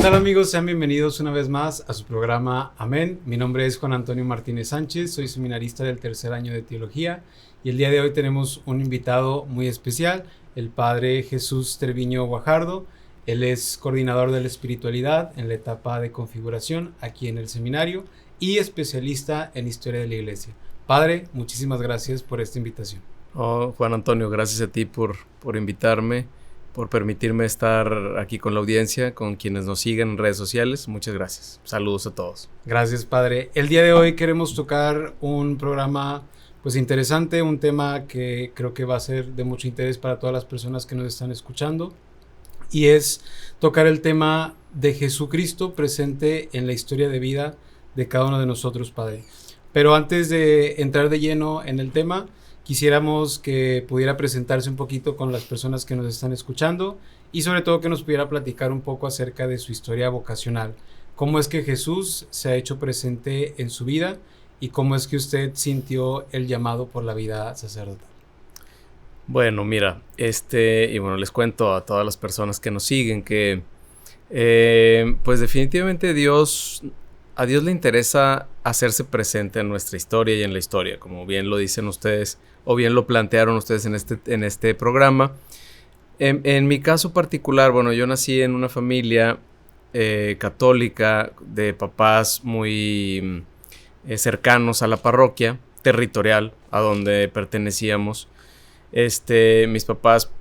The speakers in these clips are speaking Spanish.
tal amigos? Sean bienvenidos una vez más a su programa Amén. Mi nombre es Juan Antonio Martínez Sánchez, soy seminarista del tercer año de teología y el día de hoy tenemos un invitado muy especial, el padre Jesús Treviño Guajardo. Él es coordinador de la espiritualidad en la etapa de configuración aquí en el seminario y especialista en historia de la iglesia. Padre, muchísimas gracias por esta invitación. Juan Antonio, gracias a ti por invitarme, por permitirme estar aquí con la audiencia, con quienes nos siguen en redes sociales. Muchas gracias. Saludos a todos. Gracias, padre. El día de hoy queremos tocar un programa pues interesante, un tema que creo que va a ser de mucho interés para todas las personas que nos están escuchando, y es tocar el tema de Jesucristo presente en la historia de vida de cada uno de nosotros, padre. Pero antes de entrar de lleno en el tema, quisiéramos que pudiera presentarse un poquito con las personas que nos están escuchando y sobre todo que nos pudiera platicar un poco acerca de su historia vocacional. ¿Cómo es que Jesús se ha hecho presente en su vida y cómo es que usted sintió el llamado por la vida sacerdotal? Bueno, mira, y bueno, les cuento a todas las personas que nos siguen que pues definitivamente a Dios le interesa hacerse presente en nuestra historia y en la historia, como bien lo dicen ustedes, o bien lo plantearon ustedes en este programa. En mi caso particular, bueno, yo nací en una familia católica de papás muy cercanos a la parroquia territorial a donde pertenecíamos. Mis papás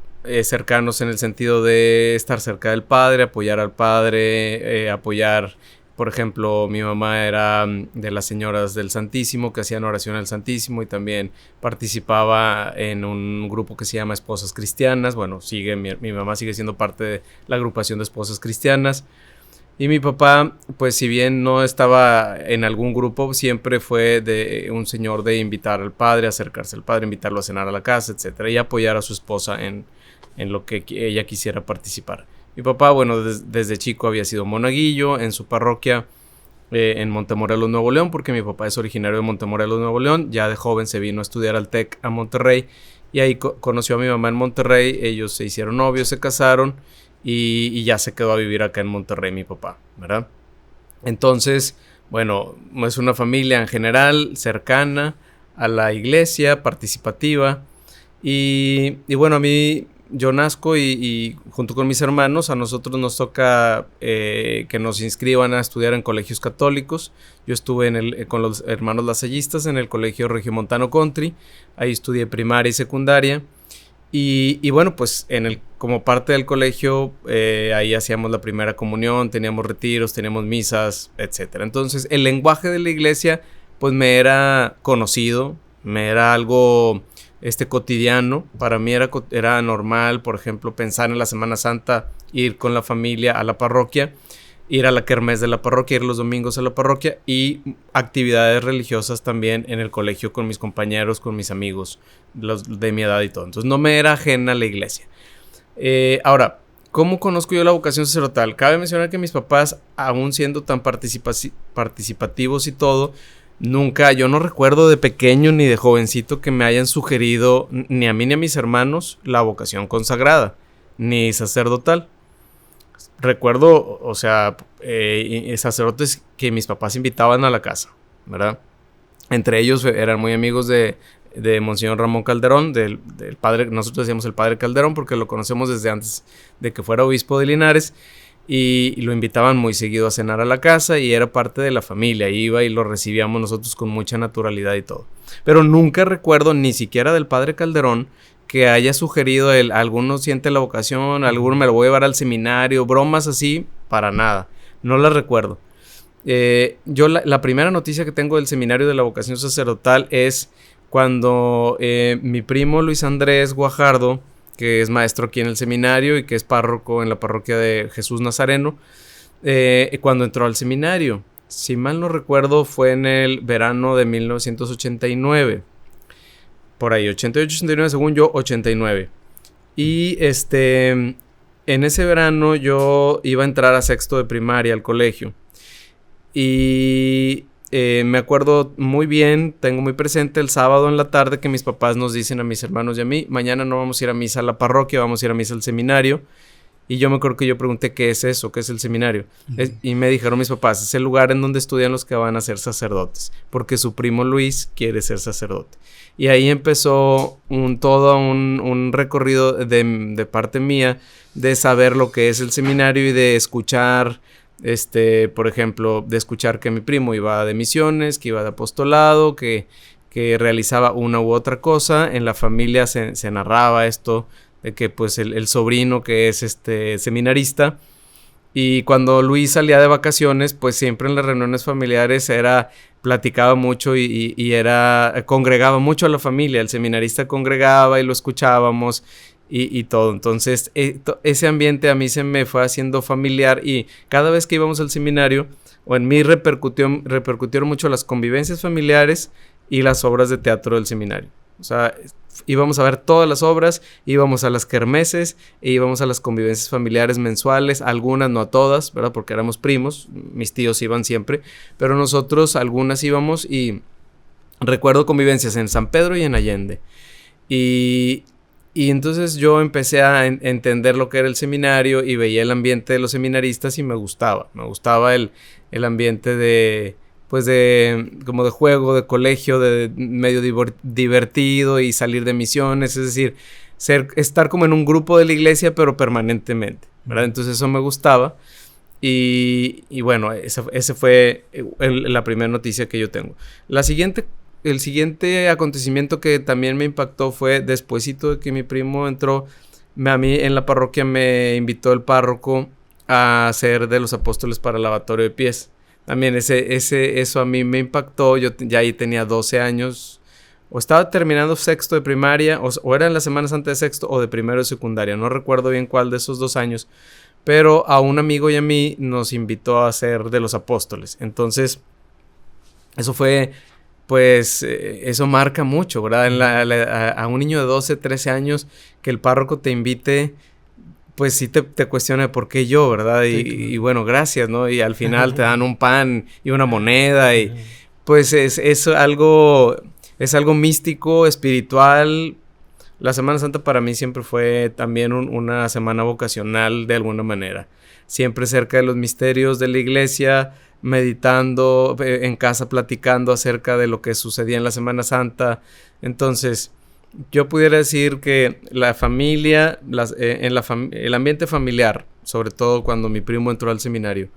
cercanos en el sentido de estar cerca del padre, apoyar al padre, apoyar. Por ejemplo, mi mamá era de las señoras del Santísimo que hacían oración al Santísimo y también participaba en un grupo que se llama Esposas Cristianas. Bueno, mi mamá sigue siendo parte de la agrupación de Esposas Cristianas. Y mi papá, pues si bien no estaba en algún grupo, siempre fue de un señor de invitar al padre, acercarse al padre, invitarlo a cenar a la casa, etcétera, y apoyar a su esposa en lo que ella quisiera participar. Mi papá, bueno, desde chico había sido monaguillo en su parroquia en Montemorelos, Nuevo León, porque mi papá es originario de Montemorelos, Nuevo León. Ya de joven se vino a estudiar al TEC a Monterrey y ahí conoció a mi mamá en Monterrey. Ellos se hicieron novios, se casaron y ya se quedó a vivir acá en Monterrey mi papá, ¿verdad? Entonces, bueno, es una familia en general cercana a la iglesia, participativa y bueno, a mí... Yo nazco y junto con mis hermanos a nosotros nos toca que nos inscriban a estudiar en colegios católicos. Yo estuve con los hermanos lasallistas en el colegio Regiomontano Country. Ahí estudié primaria y secundaria. Y bueno, pues como parte del colegio ahí hacíamos la primera comunión, teníamos retiros, teníamos misas, etc. Entonces el lenguaje de la iglesia pues me era conocido, me era algo... cotidiano. Para mí era normal, por ejemplo, pensar en la Semana Santa, ir con la familia a la parroquia, ir a la kermés de la parroquia, ir los domingos a la parroquia y actividades religiosas también en el colegio con mis compañeros, con mis amigos de mi edad y todo. Entonces no me era ajena a la iglesia. Ahora, ¿cómo conozco yo la vocación sacerdotal? Cabe mencionar que mis papás, aún siendo tan participativos y todo, yo no recuerdo de pequeño ni de jovencito que me hayan sugerido ni a mí ni a mis hermanos la vocación consagrada, ni sacerdotal. Recuerdo, o sea, sacerdotes que mis papás invitaban a la casa, ¿verdad? Entre ellos eran muy amigos de Monseñor Ramón Calderón, del padre, nosotros decíamos el padre Calderón porque lo conocemos desde antes de que fuera obispo de Linares. Y lo invitaban muy seguido a cenar a la casa y era parte de la familia, iba y lo recibíamos nosotros con mucha naturalidad y todo. Pero nunca recuerdo ni siquiera del padre Calderón que haya sugerido alguno siente la vocación, alguno me lo voy a llevar al seminario, bromas así, para nada, no las recuerdo. Yo la primera noticia que tengo del seminario de la vocación sacerdotal es cuando mi primo Luis Andrés Guajardo, que es maestro aquí en el seminario y que es párroco en la parroquia de Jesús Nazareno, cuando entró al seminario. Si mal no recuerdo, fue en el verano de 1989. Por ahí, 88, 89, según yo, 89. Y en ese verano yo iba a entrar a sexto de primaria al colegio. Y me acuerdo muy bien, tengo muy presente el sábado en la tarde que mis papás nos dicen a mis hermanos y a mí, mañana no vamos a ir a misa a la parroquia, vamos a ir a misa al seminario. Y yo me acuerdo que yo pregunté, ¿qué es eso? ¿Qué es el seminario? Y me dijeron mis papás, es el lugar en donde estudian los que van a ser sacerdotes, porque su primo Luis quiere ser sacerdote. Y ahí empezó todo un recorrido de parte mía, de saber lo que es el seminario y de escuchar, por ejemplo, de escuchar que mi primo iba de misiones, que iba de apostolado, que realizaba una u otra cosa. En la familia se narraba esto, de que pues el sobrino que es seminarista, y cuando Luis salía de vacaciones, pues siempre en las reuniones familiares platicaba mucho y congregaba mucho a la familia, el seminarista congregaba y lo escuchábamos y todo. Entonces ese ambiente a mí se me fue haciendo familiar, y cada vez que íbamos al seminario, o en mí repercutieron mucho las convivencias familiares y las obras de teatro del seminario. O sea, íbamos a ver todas las obras, íbamos a las kermeses, e íbamos a las convivencias familiares mensuales, algunas, no a todas, ¿verdad? Porque éramos primos, mis tíos iban siempre, pero nosotros algunas íbamos, y recuerdo convivencias en San Pedro y en Allende. Y entonces yo empecé a entender lo que era el seminario, y veía el ambiente de los seminaristas y me gustaba el ambiente como de juego, de colegio, de medio divertido, y salir de misiones, es decir, estar como en un grupo de la iglesia, pero permanentemente, ¿verdad? Entonces eso me gustaba, y bueno, ese fue la primera noticia que yo tengo. El siguiente acontecimiento que también me impactó fue despuesito de que mi primo entró. A mí en la parroquia me invitó el párroco a ser de los apóstoles para el lavatorio de pies. También eso a mí me impactó. Yo ya ahí tenía 12 años. O estaba terminando sexto de primaria, o era en la Semana Santa de sexto, o de primero de secundaria. No recuerdo bien cuál de esos 2 años. Pero a un amigo y a mí nos invitó a ser de los apóstoles. Entonces, eso fue, pues, eso marca mucho, ¿verdad? A un niño de 12, 13 años, que el párroco te invite, pues sí te cuestiona por qué yo, ¿verdad? Y bueno, gracias, ¿no? Y al final te dan un pan y una moneda, y pues es algo místico, espiritual. La Semana Santa para mí siempre fue también una semana vocacional de alguna manera. Siempre cerca de los misterios de la iglesia, meditando, en casa platicando acerca de lo que sucedía en la Semana Santa. Entonces, yo pudiera decir que la familia, el ambiente familiar, sobre todo cuando mi primo entró al seminario,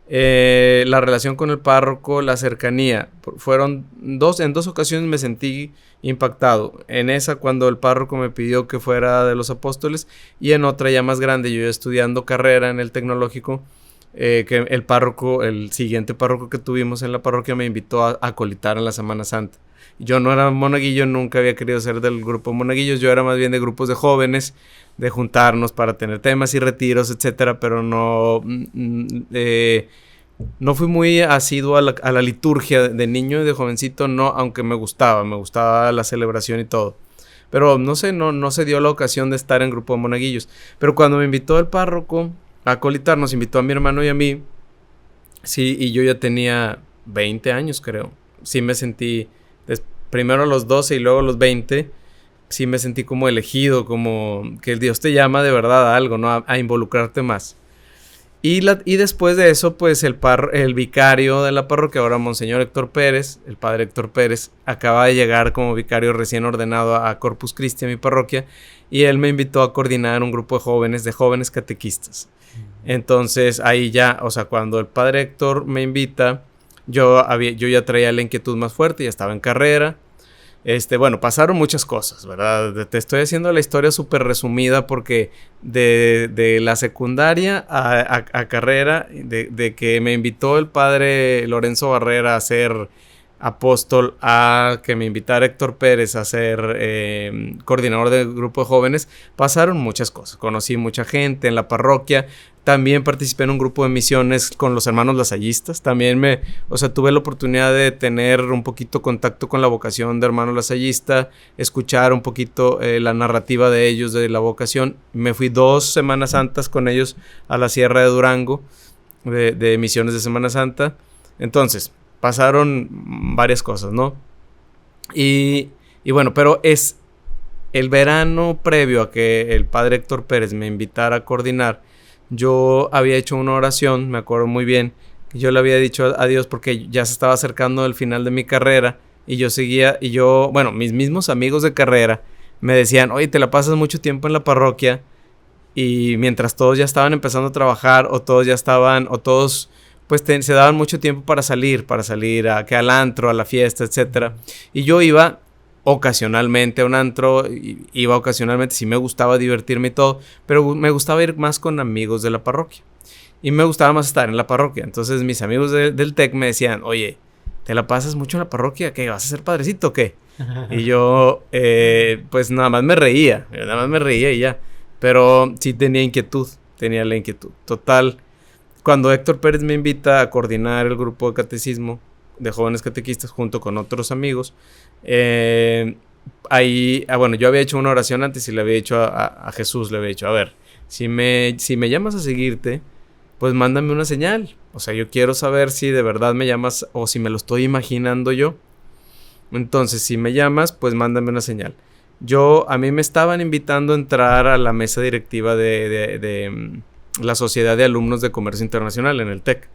la relación con el párroco, la cercanía, en 2 ocasiones me sentí impactado. En esa, cuando el párroco me pidió que fuera de los apóstoles, y en otra ya más grande, yo ya estudiando carrera en el tecnológico, que el siguiente párroco que tuvimos en la parroquia me invitó a acolitar en la Semana Santa. Yo no era monaguillo, nunca había querido ser del grupo de monaguillos, yo era más bien de grupos de jóvenes, de juntarnos para tener temas y retiros, etcétera, pero no fui muy asiduo a la liturgia de niño y de jovencito, no, aunque me gustaba la celebración y todo. Pero no sé, no se dio la ocasión de estar en grupo de monaguillos. Pero cuando me invitó el párroco a acolitar, nos invitó a mi hermano y a mí, sí, y yo ya tenía 20 años, creo. Sí me sentí, primero a los 12 y luego a los 20, sí me sentí como elegido, como que Dios te llama de verdad a algo, ¿no? A involucrarte más. Y después de eso, pues el vicario de la parroquia, ahora Monseñor Héctor Pérez, el padre Héctor Pérez, acaba de llegar como vicario recién ordenado a Corpus Christi, a mi parroquia, y él me invitó a coordinar un grupo de jóvenes catequistas. Entonces ahí ya, o sea, cuando el padre Héctor me invita, yo ya traía la inquietud más fuerte, ya estaba en carrera. Bueno, pasaron muchas cosas, ¿verdad? Te estoy haciendo la historia súper resumida porque de la secundaria a carrera, de que me invitó el padre Lorenzo Barrera a ser apóstol, a que me invitara Héctor Pérez a ser coordinador del grupo de jóvenes, pasaron muchas cosas. Conocí mucha gente en la parroquia. También participé en un grupo de misiones con los hermanos lasallistas. También tuve la oportunidad de tener un poquito contacto con la vocación de hermanos lasallista, escuchar un poquito la narrativa de ellos, de la vocación. Me fui 2 Semanas Santas con ellos a la Sierra de Durango, de misiones de Semana Santa. Entonces, pasaron varias cosas, ¿no? Y bueno, pero es el verano previo a que el padre Héctor Pérez me invitara a coordinar. yo había hecho una oración, me acuerdo muy bien, yo le había dicho a Dios porque ya se estaba acercando el final de mi carrera y yo seguía, bueno, mis mismos amigos de carrera me decían, oye, te la pasas mucho tiempo en la parroquia, y mientras todos ya estaban empezando a trabajar o todos ya estaban, o todos pues se daban mucho tiempo para salir al antro, a la fiesta, etcétera. Y yo iba ocasionalmente a un antro, iba ocasionalmente, sí me gustaba divertirme y todo, pero me gustaba ir más con amigos de la parroquia. Y me gustaba más estar en la parroquia. Entonces mis amigos del TEC me decían, oye, ¿te la pasas mucho en la parroquia? ¿Qué? ¿Vas a ser padrecito o qué? Y yo, pues nada más me reía y ya. Pero sí tenía la inquietud. Total, cuando Héctor Pérez me invita a coordinar el grupo de catecismo de jóvenes catequistas junto con otros amigos, ahí, bueno, yo había hecho una oración antes y le había dicho a Jesús, le había dicho, a ver, si me llamas a seguirte, pues mándame una señal. O sea, yo quiero saber si de verdad me llamas o si me lo estoy imaginando yo. Entonces, si me llamas, pues mándame una señal. A mí me estaban invitando a entrar a la mesa directiva de la Sociedad de Alumnos de Comercio Internacional en el TEC.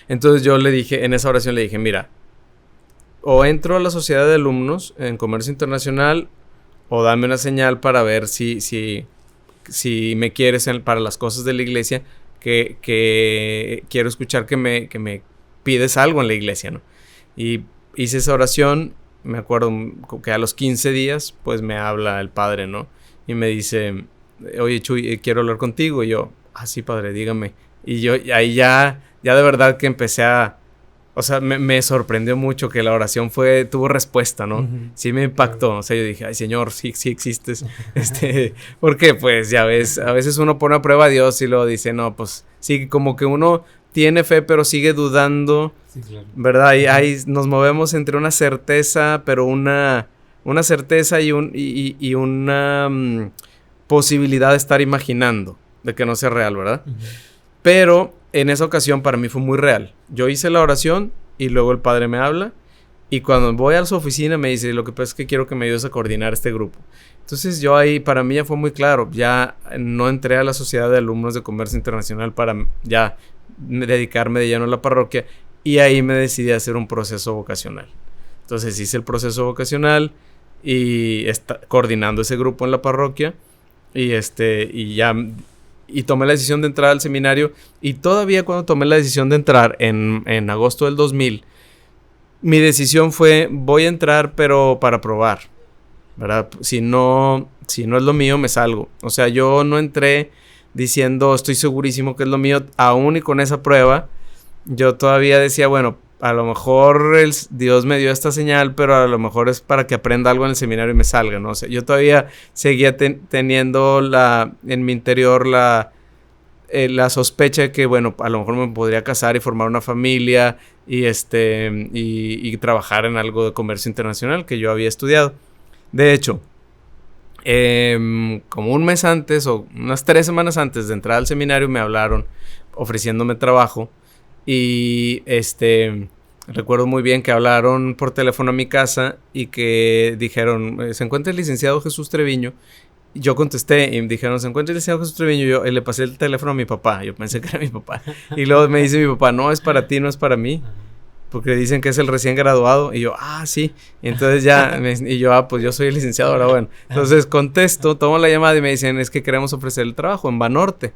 Entonces yo le dije, en esa oración le dije, mira, o entro a la Sociedad de Alumnos en Comercio Internacional o dame una señal para ver si me quieres para las cosas de la iglesia, que quiero escuchar que me pides algo en la iglesia, ¿no? Y hice esa oración, me acuerdo que a los 15 días, pues me habla el padre, ¿no? Y me dice, oye, Chuy, quiero hablar contigo. Y yo, sí, padre, dígame. Y yo ahí ya de verdad que empecé o sea, me sorprendió mucho que la oración tuvo respuesta, ¿no? Uh-huh. Sí me impactó. O sea, yo dije, ay, Señor, sí existes. Porque, pues, ya ves, a veces uno pone a prueba a Dios y luego dice, no, pues, sí, como que uno tiene fe, pero sigue dudando. Sí, claro. ¿Verdad? Ahí nos movemos entre una certeza, pero una certeza y una posibilidad de estar imaginando, de que no sea real, ¿verdad? Uh-huh. Pero en esa ocasión para mí fue muy real. Yo hice la oración y luego el padre me habla y cuando voy a su oficina me dice, lo que pasa es que quiero que me ayudes a coordinar este grupo. Entonces yo ahí, para mí ya fue muy claro, ya no entré a la Sociedad de Alumnos de Comercio Internacional para ya dedicarme de lleno a la parroquia y ahí me decidí a hacer un proceso vocacional. Entonces hice el proceso vocacional y coordinando ese grupo en la parroquia y tomé la decisión de entrar al seminario. Y todavía cuando tomé la decisión de entrar en agosto del 2000, mi decisión fue, voy a entrar pero para probar, ¿verdad? Si no es lo mío, me salgo. O sea, yo no entré diciendo, estoy segurísimo que es lo mío. Aún y con esa prueba, yo todavía decía, bueno, a lo mejor Dios me dio esta señal, pero a lo mejor es para que aprenda algo en el seminario y me salga, ¿no? O sea, yo todavía seguía teniendo en mi interior la sospecha de que, bueno, a lo mejor me podría casar y formar una familia y trabajar en algo de comercio internacional que yo había estudiado. De hecho, como un mes antes o unas 3 semanas antes de entrar al seminario me hablaron ofreciéndome trabajo. Y recuerdo muy bien que hablaron por teléfono a mi casa y que dijeron, ¿se encuentra el licenciado Jesús Treviño? Y yo contesté y me dijeron, ¿se encuentra el licenciado Jesús Treviño? Yo le pasé el teléfono a mi papá, yo pensé que era mi papá. Y luego me dice mi papá, no, es para ti, no es para mí. Porque dicen que es el recién graduado. Y yo, sí. Y entonces ya, pues yo soy el licenciado, ahora bueno. Entonces contesto, tomo la llamada y me dicen, es que queremos ofrecer el trabajo en Banorte.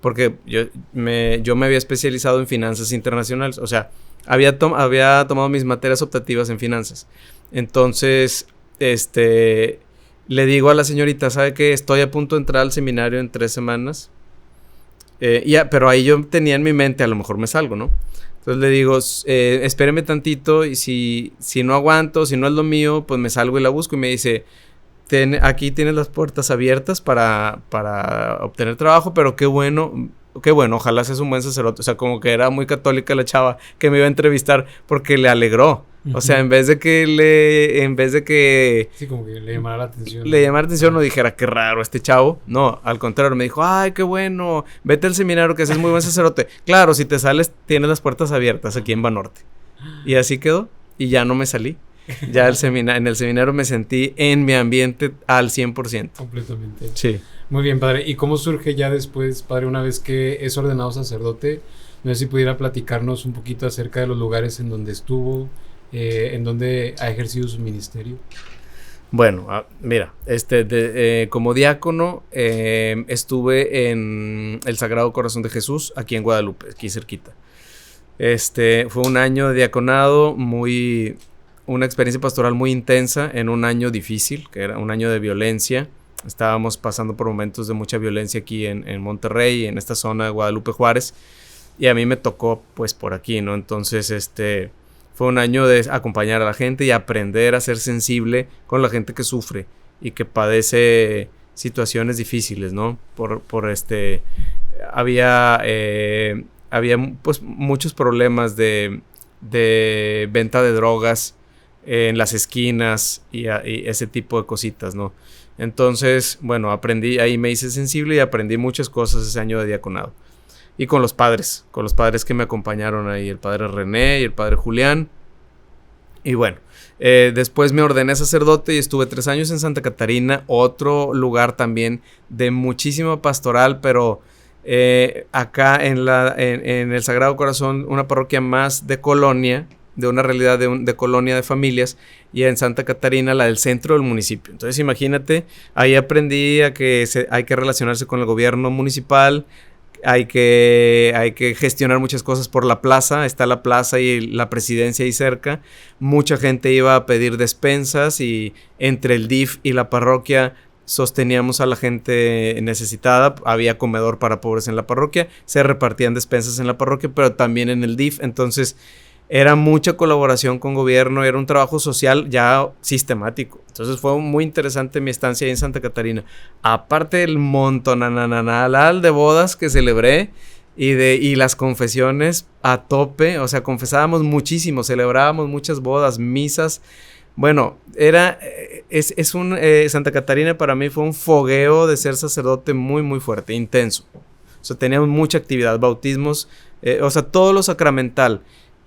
Porque yo me había especializado en finanzas internacionales. O sea, había tomado mis materias optativas en finanzas. Entonces, le digo a la señorita, ¿sabe qué? Estoy a punto de entrar al seminario en 3 semanas. Pero ahí yo tenía en mi mente, a lo mejor me salgo, ¿no? Entonces le digo, espéreme tantito y si no aguanto, si no es lo mío, pues me salgo y la busco. Y me dice, aquí tienes las puertas abiertas para obtener trabajo, pero qué bueno, ojalá seas un buen sacerdote. O sea, como que era muy católica la chava que me iba a entrevistar porque le alegró. Uh-huh. O sea, en vez de que sí, como que le llamara la atención. Le llamara la atención, no dijera, qué raro este chavo. No, al contrario, me dijo, ay, qué bueno, vete al seminario que haces muy buen sacerdote. Claro, si te sales, tienes las puertas abiertas aquí en Banorte. Y así quedó, y ya no me salí. Ya en el seminario me sentí en mi ambiente al 100%. Completamente. Sí. Muy bien, padre. ¿Y cómo surge ya después, padre, una vez que es ordenado sacerdote? No sé si pudiera platicarnos un poquito acerca de los lugares en donde estuvo, en donde ha ejercido su ministerio. Bueno, mira, como diácono estuve en el Sagrado Corazón de Jesús, aquí en Guadalupe, aquí cerquita. Fue un año de diaconado, una experiencia pastoral muy intensa en un año difícil, que era un año de violencia. Estábamos pasando por momentos de mucha violencia aquí en Monterrey, en esta zona de Guadalupe Juárez, y a mí me tocó pues por aquí, ¿no? Entonces, fue un año de acompañar a la gente y aprender a ser sensible con la gente que sufre y que padece situaciones difíciles, ¿no? Había pues muchos problemas de venta de drogas en las esquinas y ese tipo de cositas, ¿no? Entonces, bueno, ahí me hice sensible y aprendí muchas cosas ese año de diaconado. Y con los padres que me acompañaron ahí, el padre René y el padre Julián. Y bueno, después me ordené sacerdote y estuve 3 años en Santa Catarina, otro lugar también de muchísima pastoral, pero acá en el Sagrado Corazón, una parroquia más de colonia, de una realidad de colonia de familias, y en Santa Catarina la del centro del municipio. Entonces imagínate, ahí aprendí a que hay que relacionarse con el gobierno municipal, hay que gestionar muchas cosas por la plaza. Está la plaza y la presidencia ahí cerca. Mucha gente iba a pedir despensas y entre el DIF y la parroquia sosteníamos a la gente necesitada. Había comedor para pobres en la parroquia, se repartían despensas en la parroquia, pero también en el DIF. Entonces era mucha colaboración con gobierno, era un trabajo social ya sistemático. Entonces fue muy interesante mi estancia ahí en Santa Catarina. Aparte del montonananal de bodas que celebré y las confesiones a tope, o sea, confesábamos muchísimo, celebrábamos muchas bodas, misas. Bueno, Santa Catarina para mí fue un fogueo de ser sacerdote muy, muy fuerte, intenso. O sea, teníamos mucha actividad, bautismos, o sea, todo lo sacramental.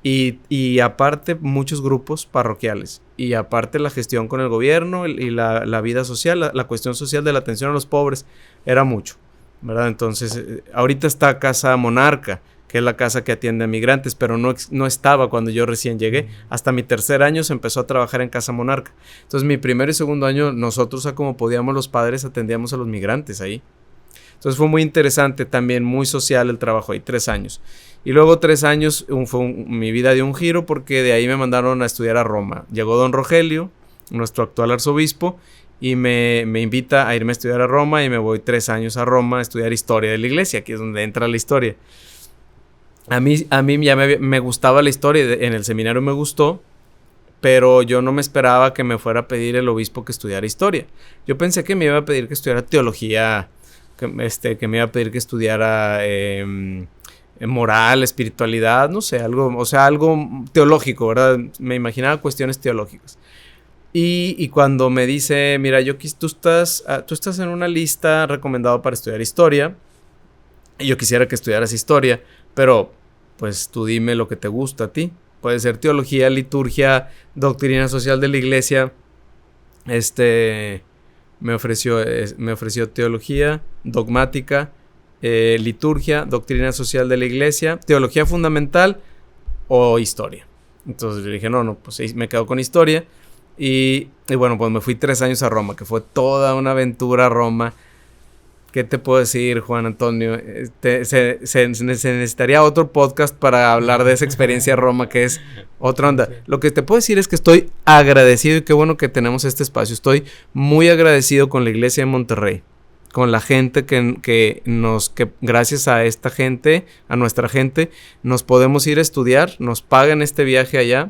Y aparte muchos grupos parroquiales, y aparte la gestión con el gobierno y la vida social, la cuestión social de la atención a los pobres, era mucho, ¿verdad? Entonces, ahorita está Casa Monarca, que es la casa que atiende a migrantes, pero no estaba cuando yo recién llegué. Hasta mi 3er año se empezó a trabajar en Casa Monarca. Entonces, mi 1er y 2.º año, nosotros, como podíamos los padres, atendíamos a los migrantes ahí. Entonces fue muy interesante, también muy social el trabajo ahí, 3 años. Y luego 3 años mi vida dio un giro, porque de ahí me mandaron a estudiar a Roma. Llegó don Rogelio, nuestro actual arzobispo, y me invita a irme a estudiar a Roma, y me voy 3 años a Roma a estudiar historia de la iglesia, que es donde entra la historia. A mí ya me gustaba la historia, en el seminario me gustó, pero yo no me esperaba que me fuera a pedir el obispo que estudiara historia. Yo pensé que me iba a pedir que estudiara teología, que me iba a pedir que estudiara moral, espiritualidad, no sé, algo teológico, ¿verdad? Me imaginaba cuestiones teológicas. Y cuando me dice, mira, tú estás en una lista recomendado para estudiar historia, y yo quisiera que estudiaras historia, pero pues tú dime lo que te gusta a ti. Puede ser teología, liturgia, doctrina social de la iglesia. Me ofreció teología, dogmática, liturgia, doctrina social de la iglesia, teología fundamental o historia. Entonces le dije, no, pues me quedo con historia. Y bueno, pues me fui 3 años a Roma, que fue toda una aventura a Roma. ¿Qué te puedo decir, Juan Antonio? Se necesitaría otro podcast para hablar de esa experiencia a Roma, que es otra onda. Lo que te puedo decir es que estoy agradecido, y qué bueno que tenemos este espacio. Estoy muy agradecido con la iglesia de Monterrey, con la gente que gracias a esta gente, a nuestra gente, nos podemos ir a estudiar, nos pagan este viaje allá.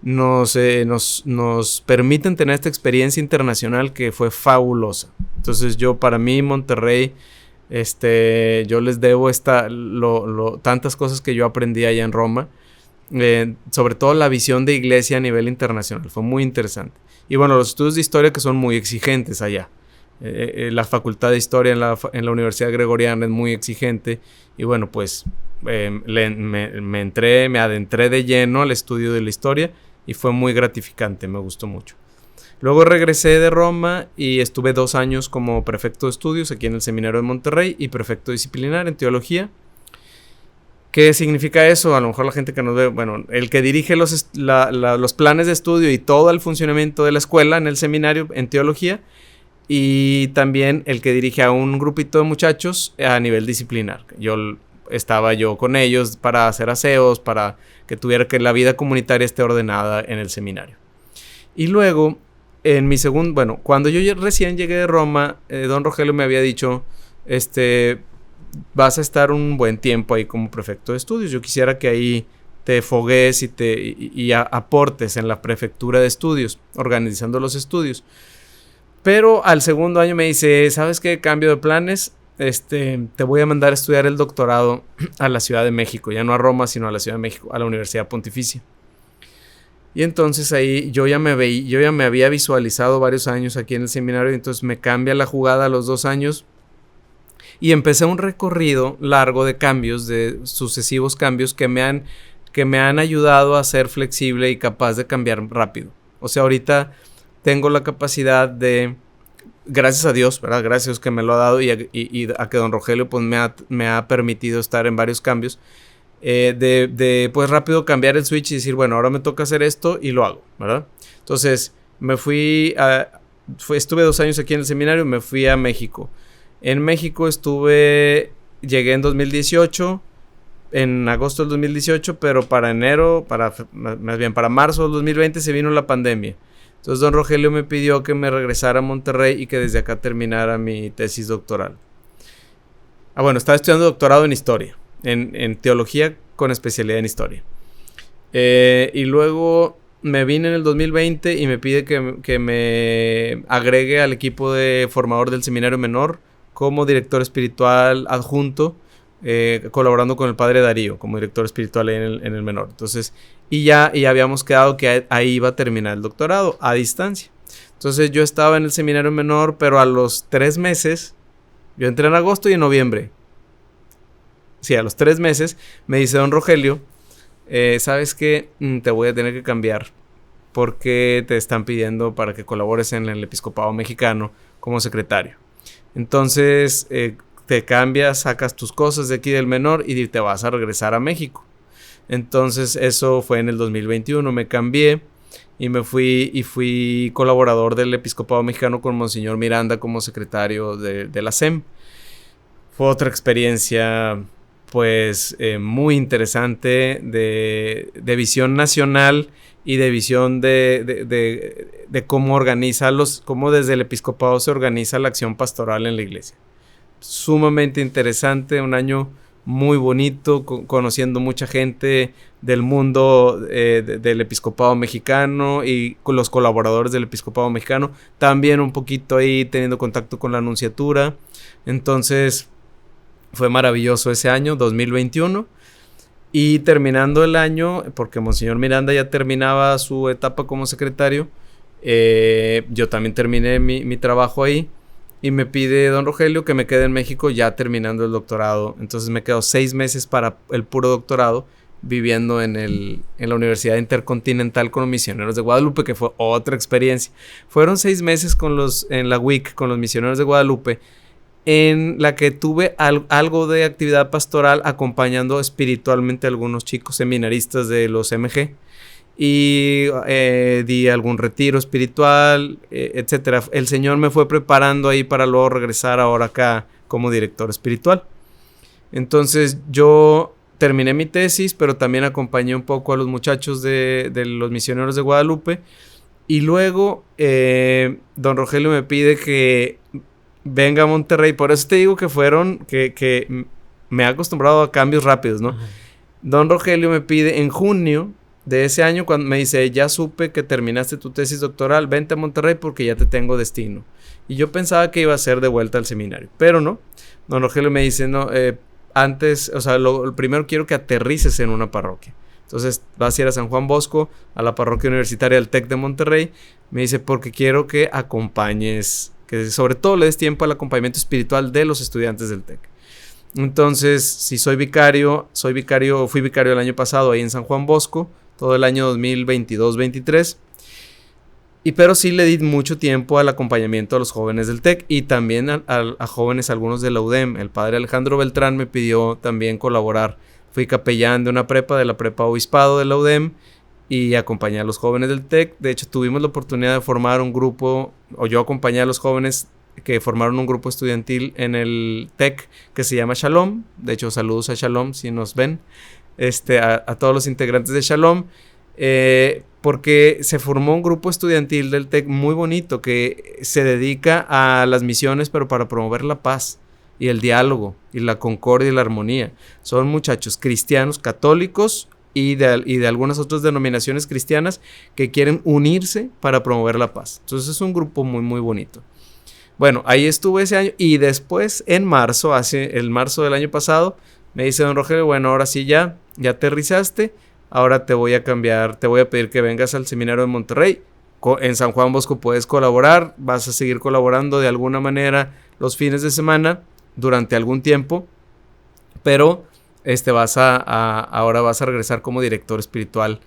Nos permiten tener esta experiencia internacional que fue fabulosa. Entonces para mí Monterrey, yo les debo tantas cosas que yo aprendí allá en Roma, sobre todo la visión de iglesia a nivel internacional, fue muy interesante. Y bueno, los estudios de historia, que son muy exigentes allá. La facultad de historia en la Universidad Gregoriana es muy exigente, y bueno, pues me adentré de lleno al estudio de la historia, y fue muy gratificante, me gustó mucho. Luego regresé de Roma y estuve 2 años como prefecto de estudios aquí en el Seminario de Monterrey y prefecto disciplinar en teología. ¿Qué significa eso? A lo mejor la gente que nos ve, bueno, el que dirige los planes de estudio y todo el funcionamiento de la escuela en el seminario en teología, y también el que dirige a un grupito de muchachos a nivel disciplinar. Estaba yo con ellos para hacer aseos, para que la vida comunitaria esté ordenada en el seminario. Y luego, cuando yo recién llegué de Roma, don Rogelio me había dicho, vas a estar un buen tiempo ahí como prefecto de estudios. Yo quisiera que ahí te fogues y aportes en la prefectura de estudios, organizando los estudios. Pero al segundo año me dice, ¿sabes qué? Cambio de planes. Te voy a mandar a estudiar el doctorado a la Ciudad de México. Ya no a Roma, sino a la Ciudad de México, a la Universidad Pontificia. Y entonces ahí yo ya me había visualizado varios años aquí en el seminario. Y entonces me cambia la jugada a los 2 años. Y empecé un recorrido largo de cambios, de sucesivos cambios que me han ayudado a ser flexible y capaz de cambiar rápido. O sea, ahorita tengo la capacidad de, gracias a Dios, ¿verdad? Gracias a Dios que me lo ha dado y a que don Rogelio pues me ha permitido estar en varios cambios, pues rápido cambiar el switch y decir, bueno, ahora me toca hacer esto y lo hago, ¿verdad? Entonces estuve 2 años aquí en el seminario, me fui a México. En México llegué en 2018, en agosto del 2018, pero para marzo del 2020 se vino la pandemia. Entonces don Rogelio me pidió que me regresara a Monterrey y que desde acá terminara mi tesis doctoral. Estaba estudiando doctorado en historia, en teología con especialidad en historia. Y luego me vine en el 2020 y me pide que me agregue al equipo de formador del seminario menor como director espiritual adjunto, colaborando con el padre Darío como director espiritual en el menor. Entonces, y ya habíamos quedado que ahí iba a terminar el doctorado a distancia. Entonces yo estaba en el seminario menor, pero a los 3 meses, yo entré en agosto y en noviembre. Sí, a los 3 meses me dice don Rogelio, ¿sabes qué? Te voy a tener que cambiar porque te están pidiendo para que colabores en el episcopado mexicano como secretario. Entonces te cambias, sacas tus cosas de aquí del menor y te vas a regresar a México. Entonces eso fue en el 2021, me cambié y fui colaborador del episcopado mexicano con Monseñor Miranda como secretario de la SEM. Fue otra experiencia pues muy interesante de visión nacional y de visión de cómo cómo desde el episcopado se organiza la acción pastoral en la iglesia. Sumamente interesante, un año muy bonito, conociendo mucha gente del mundo del episcopado mexicano y con los colaboradores del episcopado mexicano, también un poquito ahí teniendo contacto con la nunciatura. Entonces fue maravilloso ese año, 2021. Y terminando el año, porque Monseñor Miranda ya terminaba su etapa como secretario, yo también terminé mi trabajo ahí y me pide don Rogelio que me quede en México ya terminando el doctorado. Entonces me quedo 6 meses para el puro doctorado viviendo en la Universidad Intercontinental con los Misioneros de Guadalupe, que fue otra experiencia. Fueron 6 meses en la WIC con los Misioneros de Guadalupe, en la que tuve algo de actividad pastoral acompañando espiritualmente a algunos chicos seminaristas de los MG y di algún retiro espiritual, etcétera. El Señor me fue preparando ahí para luego regresar ahora acá como director espiritual. Entonces yo terminé mi tesis, pero también acompañé un poco a los muchachos de los Misioneros de Guadalupe y luego don Rogelio me pide que venga a Monterrey. Por eso te digo que me he acostumbrado a cambios rápidos, ¿no? Uh-huh. Don Rogelio me pide en junio de ese año, cuando me dice, ya supe que terminaste tu tesis doctoral, vente a Monterrey porque ya te tengo destino. Y yo pensaba que iba a ser de vuelta al seminario, pero no. Don Rogelio me dice, no, antes, o sea, lo primero quiero que aterrices en una parroquia. Entonces vas a ir a San Juan Bosco, a la parroquia universitaria del TEC de Monterrey. Me dice, porque quiero que acompañes, que sobre todo le des tiempo al acompañamiento espiritual de los estudiantes del TEC. Entonces, si fui vicario el año pasado ahí en San Juan Bosco, todo el año 2022-23. Pero sí le di mucho tiempo al acompañamiento a los jóvenes del TEC y también a jóvenes, algunos de la UDEM. El padre Alejandro Beltrán me pidió también colaborar. Fui capellán de una prepa, de la prepa Obispado de la UDEM, y acompañé a los jóvenes del TEC. De hecho, tuvimos la oportunidad de formar un grupo, o yo acompañé a los jóvenes que formaron un grupo estudiantil en el TEC que se llama Shalom. De hecho, saludos a Shalom si nos ven, a todos los integrantes de Shalom, porque se formó un grupo estudiantil del TEC muy bonito que se dedica a las misiones, pero para promover la paz y el diálogo y la concordia y la armonía. Son muchachos cristianos, católicos y de algunas otras denominaciones cristianas que quieren unirse para promover la paz. Entonces es un grupo muy, muy bonito. Bueno, ahí estuve ese año y después en marzo del año pasado, me dice don Rogelio, bueno, ahora sí ya aterrizaste, ahora te voy a cambiar, te voy a pedir que vengas al seminario de Monterrey. En San Juan Bosco puedes colaborar, vas a seguir colaborando de alguna manera los fines de semana durante algún tiempo, pero ahora vas a regresar como director espiritual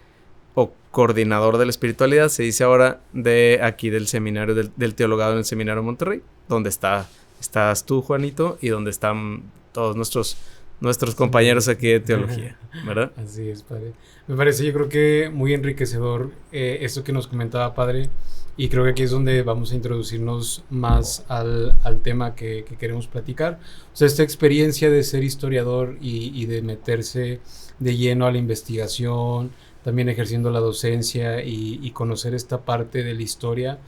o coordinador de la espiritualidad, se dice ahora, de aquí del seminario del teologado en el seminario de Monterrey, donde estás tú, Juanito, y donde están todos nuestros compañeros aquí de teología, ¿verdad? Así es, padre. Me parece, yo creo que muy enriquecedor esto que nos comentaba, padre, y creo que aquí es donde vamos a introducirnos más al tema que queremos platicar. O sea, esta experiencia de ser historiador y de meterse de lleno a la investigación, también ejerciendo la docencia y conocer esta parte de la historia,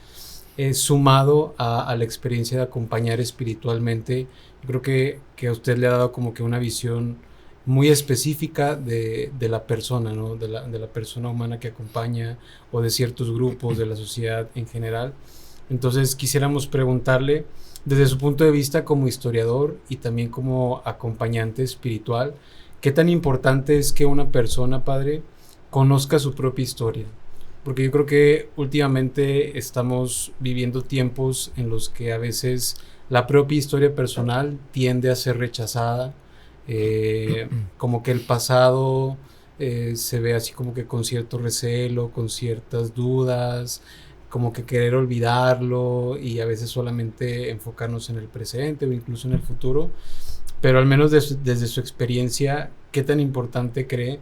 sumado a la experiencia de acompañar espiritualmente. Yo creo que a usted le ha dado como que una visión muy específica de la persona, ¿no? De la persona humana que acompaña, o de ciertos grupos de la sociedad en general. Entonces quisiéramos preguntarle, desde su punto de vista como historiador y también como acompañante espiritual, ¿qué tan importante es que una persona, padre, conozca su propia historia? Porque yo creo que últimamente estamos viviendo tiempos en los que a veces la propia historia personal tiende a ser rechazada, como que el pasado se ve así como que con cierto recelo, con ciertas dudas, como que querer olvidarlo y a veces solamente enfocarnos en el presente o incluso en el futuro. Pero al menos desde su experiencia, ¿qué tan importante cree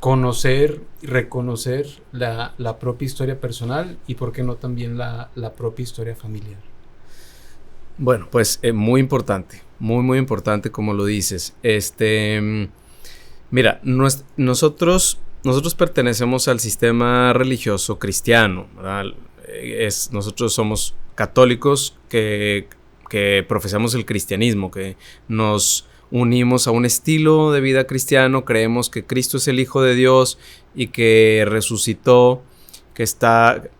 conocer y reconocer la propia historia personal y por qué no también la propia historia familiar? Bueno, pues muy importante, muy, muy importante como lo dices. Mira, nosotros pertenecemos al sistema religioso cristiano, ¿verdad? Nosotros somos católicos que profesamos el cristianismo, que nos unimos a un estilo de vida cristiano, creemos que Cristo es el Hijo de Dios y que resucitó, es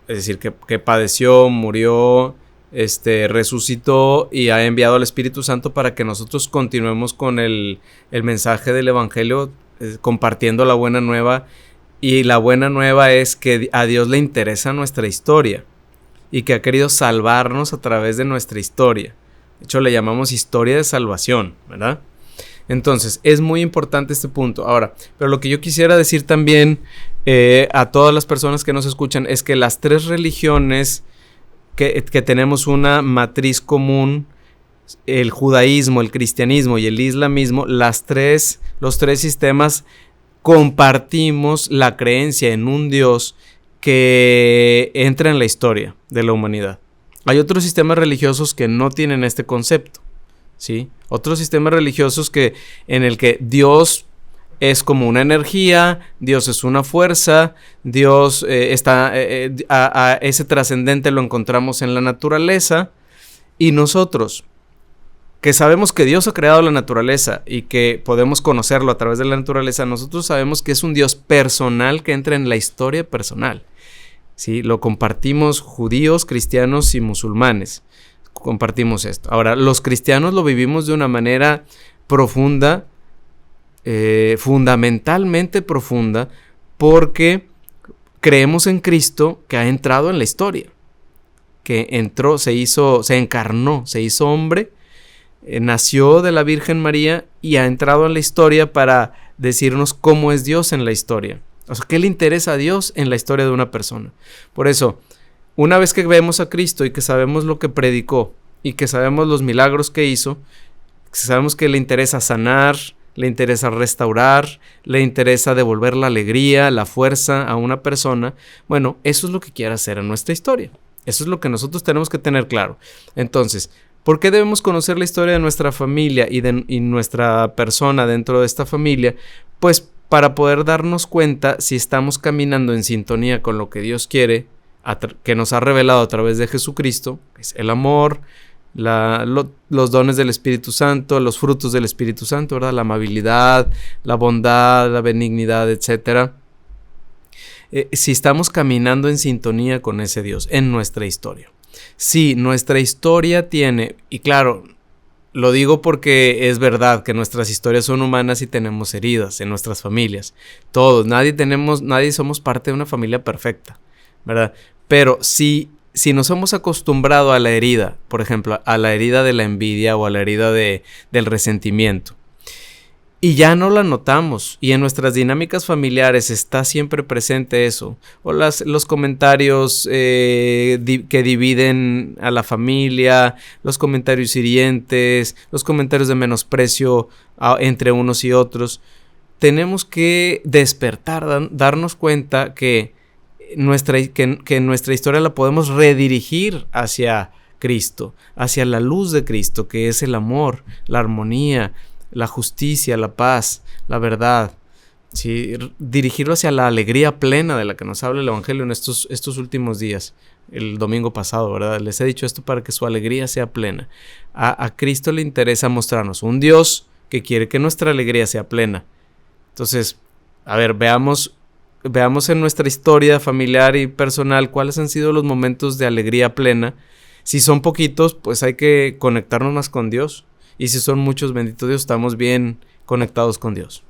decir, que padeció, murió, resucitó y ha enviado al Espíritu Santo para que nosotros continuemos con el mensaje del Evangelio, compartiendo la buena nueva. Y la buena nueva es que a Dios le interesa nuestra historia y que ha querido salvarnos a través de nuestra historia. De hecho, le llamamos historia de salvación, ¿verdad? Entonces, es muy importante este punto. Ahora, pero lo que yo quisiera decir también a todas las personas que nos escuchan es que las tres religiones que tenemos una matriz común, el judaísmo, el cristianismo y el islamismo, los tres sistemas compartimos la creencia en un Dios que entra en la historia de la humanidad. Hay otros sistemas religiosos que no tienen este concepto, ¿sí? Otros sistemas religiosos en el que Dios es como una energía, Dios es una fuerza, Dios a ese trascendente lo encontramos en la naturaleza, y nosotros, que sabemos que Dios ha creado la naturaleza y que podemos conocerlo a través de la naturaleza, nosotros sabemos que es un Dios personal que entra en la historia personal, ¿sí? Lo compartimos judíos, cristianos y musulmanes, compartimos esto. Ahora, los cristianos lo vivimos de una manera profunda, fundamentalmente profunda, porque creemos en Cristo que ha entrado en la historia, que entró, se encarnó, se hizo hombre, nació de la Virgen María y ha entrado en la historia para decirnos cómo es Dios en la historia. O sea, ¿qué le interesa a Dios en la historia de una persona? Por eso, una vez que vemos a Cristo y que sabemos lo que predicó y que sabemos los milagros que hizo, sabemos que le interesa sanar, le interesa restaurar, le interesa devolver la alegría, la fuerza a una persona, bueno, eso es lo que quiere hacer en nuestra historia. Eso es lo que nosotros tenemos que tener claro. Entonces, ¿por qué debemos conocer la historia de nuestra familia y nuestra persona dentro de esta familia? Pues para poder darnos cuenta si estamos caminando en sintonía con lo que Dios quiere, que nos ha revelado a través de Jesucristo, que es el amor, los dones del Espíritu Santo, los frutos del Espíritu Santo, ¿verdad? La amabilidad, la bondad, la benignidad, etc. Si estamos caminando en sintonía con ese Dios en nuestra historia. Si nuestra historia tiene, y claro, lo digo porque es verdad que nuestras historias son humanas y tenemos heridas en nuestras familias. Todos, nadie somos parte de una familia perfecta, ¿verdad? Pero si nos hemos acostumbrado a la herida, por ejemplo, a la herida de la envidia o a la herida del resentimiento, y ya no la notamos, y en nuestras dinámicas familiares está siempre presente eso, o los comentarios que dividen a la familia, los comentarios hirientes, los comentarios de menosprecio entre unos y otros, tenemos que despertar, darnos cuenta que nuestra historia la podemos redirigir hacia Cristo, hacia la luz de Cristo, que es el amor, la armonía, la justicia, la paz, la verdad, ¿sí? Dirigirlo hacia la alegría plena de la que nos habla el Evangelio en estos últimos días, el domingo pasado, ¿verdad? Les he dicho esto para que su alegría sea plena. A Cristo le interesa mostrarnos un Dios que quiere que nuestra alegría sea plena. Entonces, a ver, veamos en nuestra historia familiar y personal cuáles han sido los momentos de alegría plena. Si son poquitos, pues hay que conectarnos más con Dios. Y si son muchos, bendito Dios, estamos bien conectados con Dios.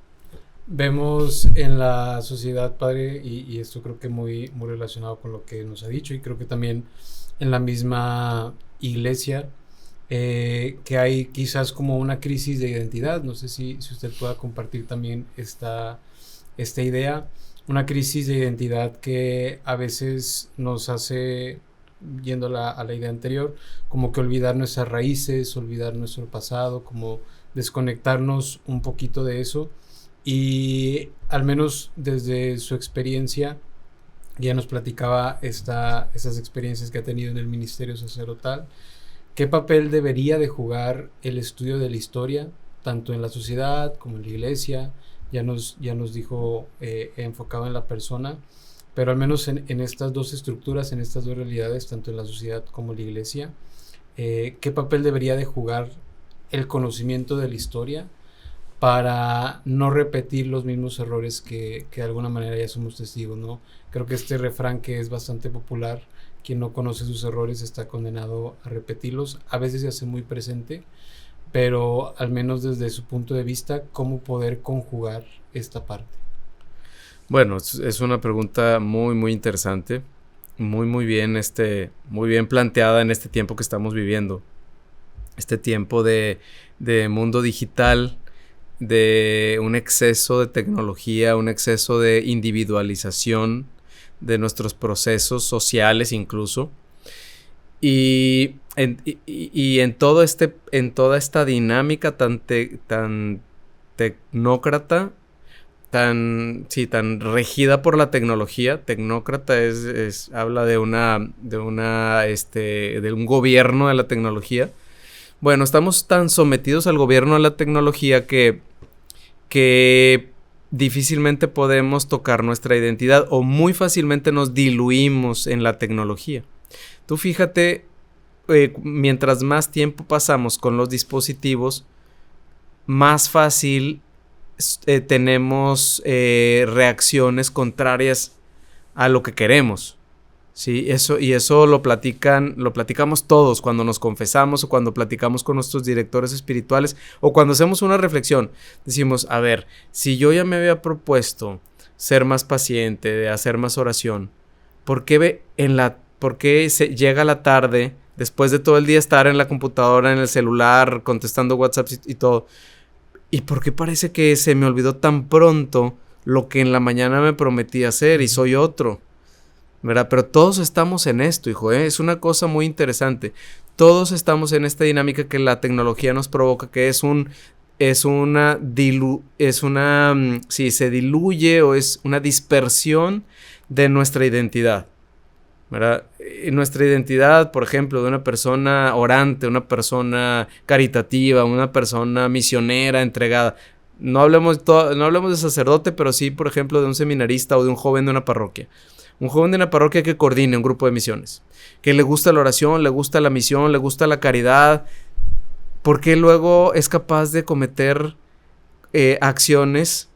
Vemos en la sociedad, Padre, y esto creo que muy, muy relacionado con lo que nos ha dicho, y creo que también en la misma iglesia, que hay quizás como una crisis de identidad. No sé si usted pueda compartir también esta idea. Una crisis de identidad que a veces nos hace, yendo a la idea anterior, como que olvidar nuestras raíces, olvidar nuestro pasado, como desconectarnos un poquito de eso. Y al menos desde su experiencia, ya nos platicaba esas experiencias que ha tenido en el ministerio sacerdotal. ¿Qué papel debería de jugar el estudio de la historia, tanto en la sociedad como en la iglesia? Ya nos dijo enfocado en la persona, pero al menos en estas dos estructuras, en estas dos realidades, tanto en la sociedad como en la iglesia, ¿qué papel debería de jugar el conocimiento de la historia para no repetir los mismos errores que de alguna manera ya somos testigos, ¿no? Creo que este refrán que es bastante popular, quien no conoce sus errores está condenado a repetirlos, a veces se hace muy presente, pero al menos desde su punto de vista, ¿cómo poder conjugar esta parte? Bueno, es una pregunta muy, muy interesante, muy bien planteada en este tiempo que estamos viviendo. Este tiempo de mundo digital, de un exceso de tecnología, un exceso de individualización de nuestros procesos sociales incluso. Y en toda esta dinámica tan tecnócrata, tan regida por la tecnología. Tecnócrata habla de un gobierno de la tecnología. Bueno, estamos tan sometidos al gobierno de la tecnología que difícilmente podemos tocar nuestra identidad, o muy fácilmente nos diluimos en la tecnología. Tú fíjate, mientras más tiempo pasamos con los dispositivos, más fácil tenemos reacciones contrarias a lo que queremos, ¿sí? Eso lo platicamos todos cuando nos confesamos, o cuando platicamos con nuestros directores espirituales, o cuando hacemos una reflexión. Decimos, a ver, si yo ya me había propuesto ser más paciente, de hacer más oración, ¿por qué llega la tarde, después de todo el día estar en la computadora, en el celular, contestando WhatsApp y todo? ¿Y por qué parece que se me olvidó tan pronto lo que en la mañana me prometí hacer y soy otro? ¿verdad? Pero todos estamos en esto, hijo, ¿eh? Es una cosa muy interesante. Todos estamos en esta dinámica que la tecnología nos provoca, que si se diluye o es una dispersión de nuestra identidad, ¿verdad? Nuestra identidad, por ejemplo, de una persona orante, una persona caritativa, una persona misionera, entregada. No hablemos de sacerdote, pero sí, por ejemplo, de un seminarista o de un joven de una parroquia. Un joven de una parroquia que coordine un grupo de misiones, que le gusta la oración, le gusta la misión, le gusta la caridad, porque luego es capaz de cometer acciones,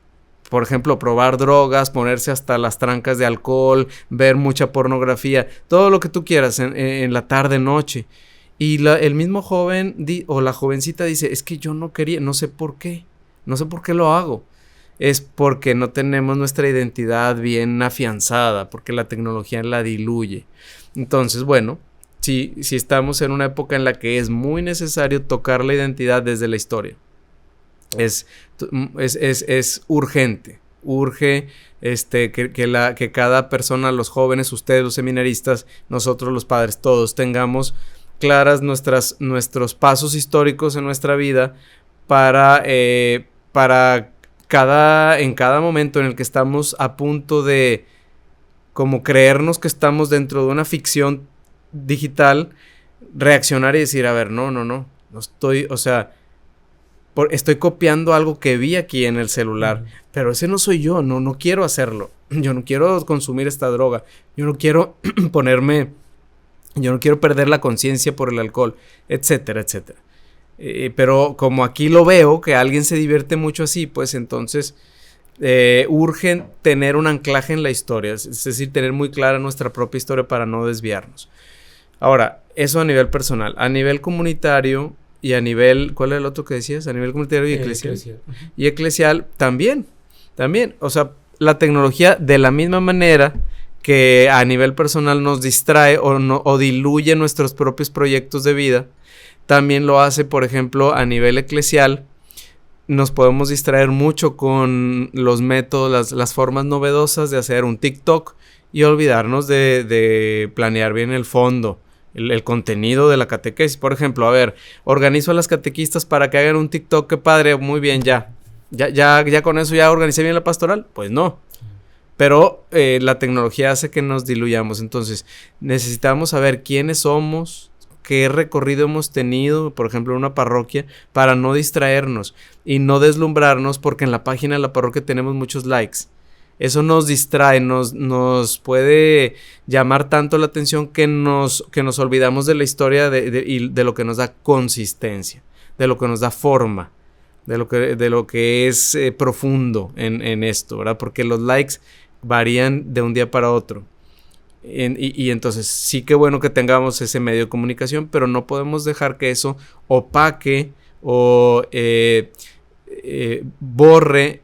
por ejemplo, probar drogas, ponerse hasta las trancas de alcohol, ver mucha pornografía, todo lo que tú quieras en la tarde, noche. Y el mismo joven o la jovencita dice, es que yo no quería, no sé por qué lo hago. Es porque no tenemos nuestra identidad bien afianzada, porque la tecnología la diluye. Entonces, bueno, si estamos en una época en la que es muy necesario tocar la identidad desde la historia. Es urgente. Urge que cada persona, los jóvenes, ustedes, los seminaristas, nosotros los padres, todos tengamos claras nuestros pasos históricos en nuestra vida para en cada momento en el que estamos a punto de como creernos que estamos dentro de una ficción digital, reaccionar y decir, a ver, no estoy, o sea, estoy copiando algo que vi aquí en el celular, pero ese no soy yo, no quiero hacerlo, yo no quiero consumir esta droga, yo no quiero yo no quiero perder la conciencia por el alcohol, etcétera, etcétera. Pero como aquí lo veo, que alguien se divierte mucho así, pues entonces urge tener un anclaje en la historia, es decir, tener muy clara nuestra propia historia para no desviarnos. Ahora, eso a nivel personal. A nivel comunitario y a nivel, ¿cuál es el otro que decías? A nivel comunitario y eclesial. Y eclesial también. O sea, la tecnología de la misma manera que a nivel personal nos distrae o diluye nuestros propios proyectos de vida, también lo hace, por ejemplo, a nivel eclesial. Nos podemos distraer mucho con los métodos, las formas novedosas de hacer un TikTok y olvidarnos de planear bien el fondo, el contenido de la catequesis. Por ejemplo, a ver, organizo a las catequistas para que hagan un TikTok, qué padre, muy bien, ya con eso ya organicé bien la pastoral. Pues no. Pero la tecnología hace que nos diluyamos. Entonces, necesitamos saber quiénes somos, qué recorrido hemos tenido, por ejemplo, en una parroquia, para no distraernos y no deslumbrarnos porque en la página de la parroquia tenemos muchos likes. Eso nos distrae, nos puede llamar tanto la atención que nos olvidamos de la historia y de lo que nos da consistencia, de lo que nos da forma, de lo que es profundo en esto, ¿verdad? Porque los likes varían de un día para otro. Y entonces sí que bueno que tengamos ese medio de comunicación, pero no podemos dejar que eso opaque o borre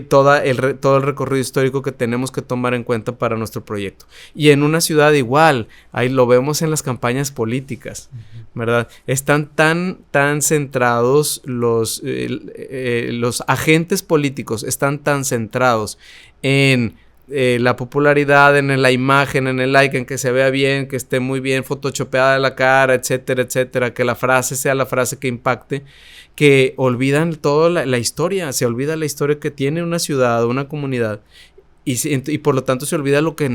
todo el recorrido histórico que tenemos que tomar en cuenta para nuestro proyecto. Y en una ciudad igual, ahí lo vemos en las campañas políticas, ¿verdad? Están tan centrados los agentes políticos, están tan centrados en la popularidad, en la imagen, en el like, en que se vea bien, que esté muy bien photoshopeada la cara, etcétera, etcétera, que la frase sea la frase que impacte, que olvidan toda la historia, se olvida la historia que tiene una ciudad, una comunidad, y por lo tanto se olvida lo que se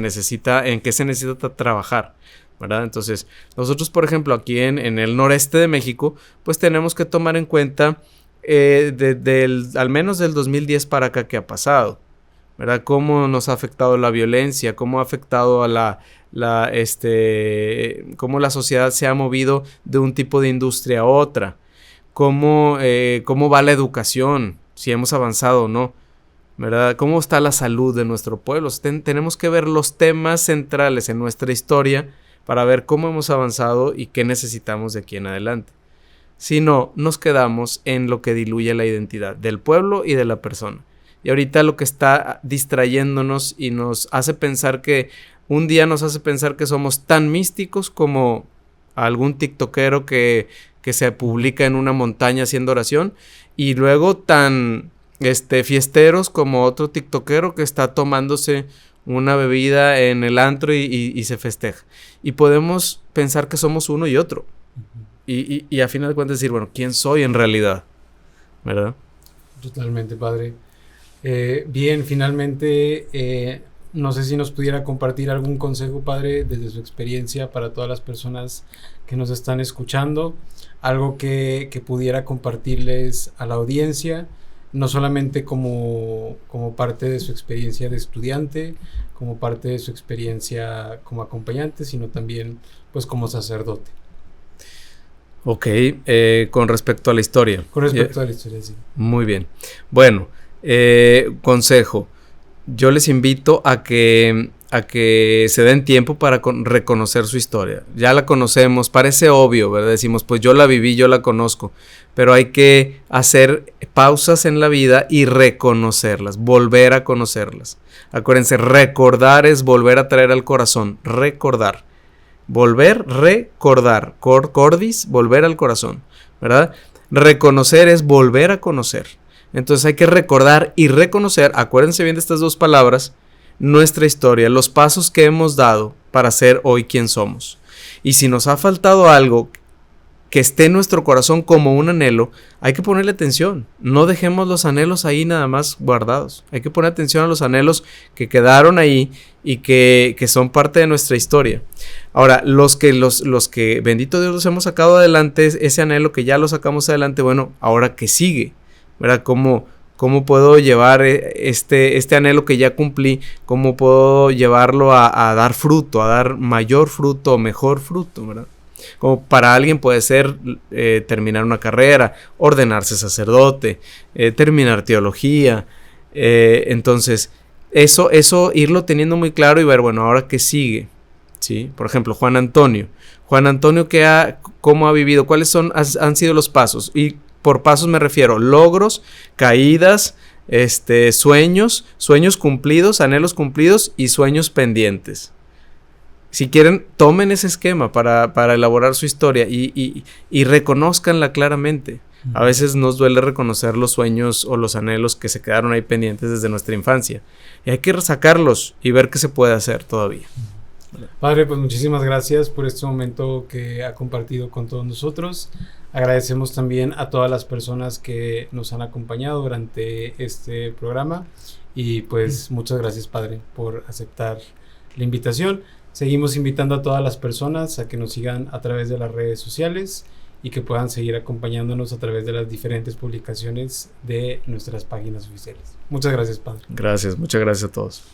necesita, en qué se necesita trabajar, ¿verdad? Entonces, nosotros, por ejemplo, aquí en el noreste de México, pues tenemos que tomar en cuenta al menos del 2010 para acá que ha pasado, ¿verdad? Cómo nos ha afectado la violencia, cómo ha afectado a cómo la sociedad se ha movido de un tipo de industria a otra, cómo va la educación, si hemos avanzado o no, ¿verdad? Cómo está la salud de nuestro pueblo. Tenemos que ver los temas centrales en nuestra historia para ver cómo hemos avanzado y qué necesitamos de aquí en adelante. Si no, nos quedamos en lo que diluye la identidad del pueblo y de la persona. Y ahorita lo que está distrayéndonos y nos hace pensar que somos tan místicos como algún tiktokero que se publica en una montaña haciendo oración, y luego tan fiesteros como otro tiktokero que está tomándose una bebida en el antro y se festeja. Y podemos pensar que somos uno y otro. Y a final de cuentas decir, bueno, ¿quién soy en realidad? ¿Verdad? Totalmente, padre. Bien, finalmente, no sé si nos pudiera compartir algún consejo, padre, desde su experiencia para todas las personas que nos están escuchando, algo que pudiera compartirles a la audiencia, no solamente como parte de su experiencia de estudiante, como parte de su experiencia como acompañante, sino también pues como sacerdote. Ok, con respecto a la historia. Con respecto a la historia, sí. Muy bien. Bueno, consejo. Yo les invito a que se den tiempo para reconocer su historia. Ya la conocemos, parece obvio, ¿verdad? Decimos, pues yo la viví, yo la conozco, pero hay que hacer pausas en la vida y reconocerlas, volver a conocerlas. Acuérdense, recordar es volver a traer al corazón, recordar. Volver, recordar, cordis, volver al corazón, ¿verdad? Reconocer es volver a conocer. Entonces hay que recordar y reconocer, acuérdense bien de estas dos palabras, nuestra historia, los pasos que hemos dado para ser hoy quien somos. Y si nos ha faltado algo que esté en nuestro corazón como un anhelo, hay que ponerle atención. No dejemos los anhelos ahí nada más guardados. Hay que poner atención a los anhelos que quedaron ahí y que son parte de nuestra historia. Ahora, los que, bendito Dios, los hemos sacado adelante, ese anhelo que ya lo sacamos adelante, bueno, ahora ¿qué sigue? ¿Verdad? ¿Cómo puedo llevar este anhelo que ya cumplí? ¿Cómo puedo llevarlo a dar fruto, a dar mayor fruto, mejor fruto, ¿verdad? Como para alguien puede ser terminar una carrera, ordenarse sacerdote, terminar teología. Entonces, eso irlo teniendo muy claro y ver, bueno, ahora qué sigue, ¿sí? Por ejemplo, Juan Antonio, ¿cómo ha vivido? ¿Cuáles han sido los pasos? Y por pasos me refiero logros, caídas, sueños cumplidos, anhelos cumplidos y sueños pendientes. Si quieren, tomen ese esquema para elaborar su historia y reconózcanla claramente. A veces nos duele reconocer los sueños o los anhelos que se quedaron ahí pendientes desde nuestra infancia. Y hay que sacarlos y ver qué se puede hacer todavía. Padre, pues muchísimas gracias por este momento que ha compartido con todos nosotros. Agradecemos también a todas las personas que nos han acompañado durante este programa. Y pues muchas gracias, Padre, por aceptar la invitación. Seguimos invitando a todas las personas a que nos sigan a través de las redes sociales y que puedan seguir acompañándonos a través de las diferentes publicaciones de nuestras páginas oficiales. Muchas gracias, Padre. Gracias, muchas gracias a todos.